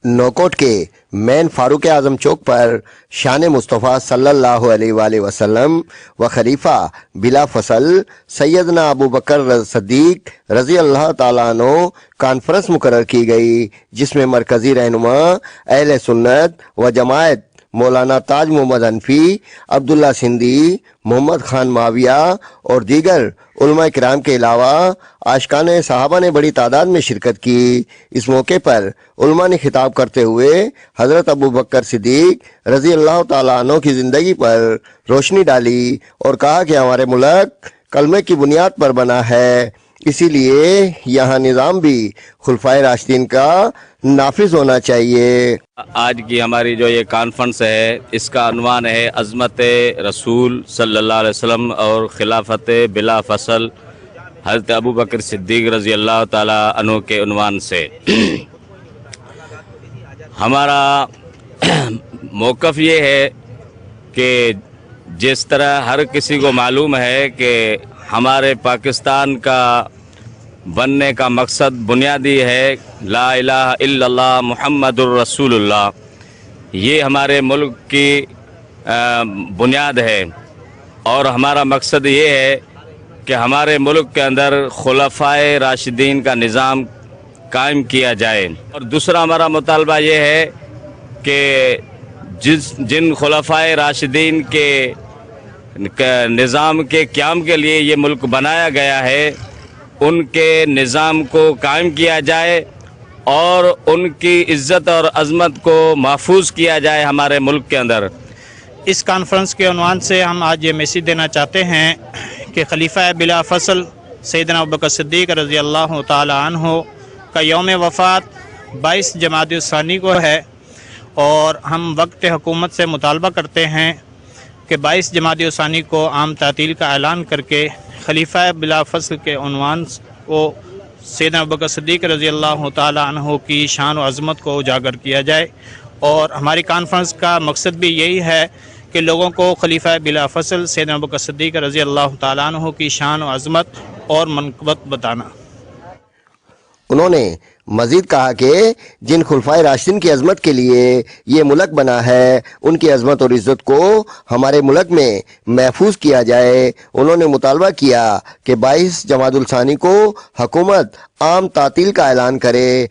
नौकोट के मेन फारूक आज़म चौक पर शान मुस्तफ़ा सल्लल्लाहु अलैहि वआलिहि वसल्लम व खलीफा बिला फसल सैयदना अबू बकर सद्दीक रज़ी अल्लाह ताला अन्हु कॉन्फ्रेंस मुकर्रर की गई, जिसमें मरकज़ी रहनुमा अहले सुन्नत व जमायत मौलाना ताज मोहम्मद हनफी, अब्दुल्ला सिंधी, मोहम्मद खान माविया और दीगर उलमा किराम के अलावा आशिकान सहाबा ने बड़ी तादाद में शिरकत की। इस मौके पर उलमा ने खिताब करते हुए हज़रत अबू बकर सिद्दीक रज़ी अल्लाह ताला अन्हु की ज़िंदगी पर रोशनी डाली और कहा कि हमारे मुल्क कलमे की बुनियाद पर बना है, इसीलिए यहाँ निज़ाम भी खुलफाए राशिदीन का नाफिज होना चाहिए। आज की हमारी जो ये कॉन्फ्रेंस है, इसका अनवान है अज़मत रसूल सल्लल्लाहु अलैहि वसल्लम और खिलाफत बिला फसल हज़रत अबू बकर सिद्दीक रज़ी अल्लाह ताला अन्हु के उन्वान से। हमारा मौक़िफ़ ये है कि जिस तरह हर किसी को मालूम है कि हमारे पाकिस्तान का बनने का मकसद बुनियादी है ला इलाहा इल्लल्लाह मुहम्मदुर रसूलुल्लाह, ये हमारे मुल्क की बुनियाद है। और हमारा मकसद ये है कि हमारे मुल्क के अंदर खुलफाए राशिदीन का निज़ाम कायम किया जाए। और दूसरा हमारा मुतालबा ये है कि जिन खुलफाए राशिदीन के निज़ाम के क़याम के लिए ये मुल्क बनाया गया है, उनके निज़ाम को कायम किया जाए और उनकी इज़्ज़त और अज़मत को महफूज किया जाए हमारे मुल्क के अंदर। इस कॉन्फ्रेंस के उन्वान से हम आज ये मैसेज देना चाहते हैं कि खलीफा बिला फसल सैयदना अबू बकर सिद्दीक रज़ी अल्लाह ताला अन्हु का यौम वफ़ात 22 जमाद सानी को है, और हम वक्त हुकूमत से मुतालबा करते हैं कि 22 जमाद सानी को आम तातील का ऐलान करके खलीफा बिला फसल के उन्वान को सैयदना अबू बकर सिद्दीक रज़ी अल्लाह ताला अन्हु की शान व अज़मत को उजागर किया जाए। और हमारी कॉन्फ्रेंस का मकसद भी यही है कि लोगों को खलीफा बिला फसल सैयदना अबू बकर सिद्दीक रज़ी अल्लाह ताला अन्हु की शान व अज़मत और मनक़बत बताना। उन्होंने मजीद कहा कि जिन खुलफाए राशिदीन की अज़मत के लिए ये मुल्क बना है, उनकी अज़मत और इज़्ज़त को हमारे मुल्क में महफूज किया जाए। उन्होंने मुतालबा किया कि 22 जमादुल सानी को हुकूमत आम तातील का ऐलान करे।